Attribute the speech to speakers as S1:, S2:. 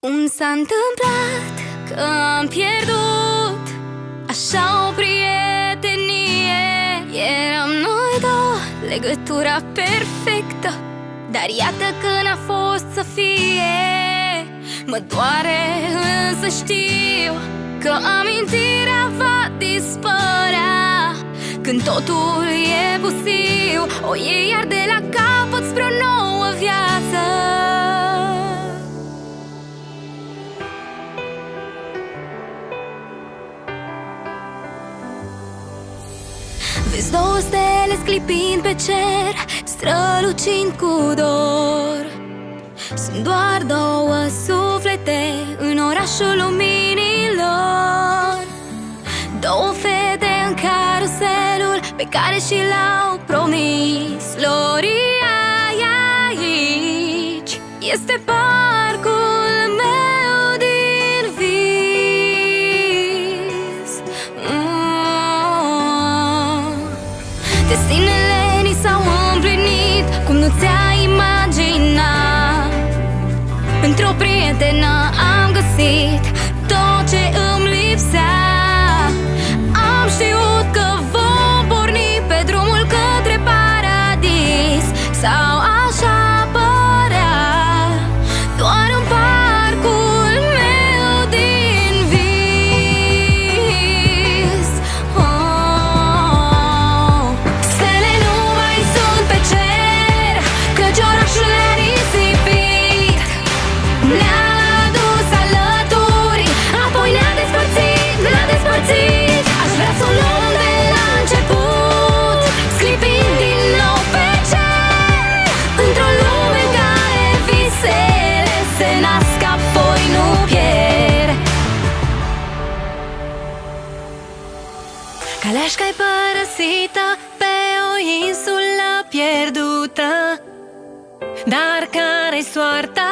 S1: Cum s-a întâmplat că am pierdut așa o prietenie? Eram noi două, legătura perfectă, dar iată că n-a fost să fie. Mă doare, însă știu că amintirea va dispărea când totul e pustiu. O iei iar de la capăt spre o nouă viață. Vezi două stele sclipind pe cer, strălucind cu dor. Sunt doar două suflete în orașul luminilor. Două fete în caruselul pe care și l-au promis lor. Aici este parcul meu din vis. Destinele ni s-au împlinit cum nu ți-ai imagina. Într-o prietenă am găsit tot ce îmi lipsea. Am știut că vom porni pe drumul către paradis, sau așa părea, doar în parcul meu din vis. Stele nu mai sunt pe cer, căci orașul le-a risipit. Ne-a adus alături, apoi ne-a despărțit, ne-a despărțit. Aș vrea să o luăm de la început, sclipind din nou pe cer, într-o lume în care visele se nasc, apoi nu pierd. Caleașca-i părăsită pe o insulă pierdută, dar care-i soarta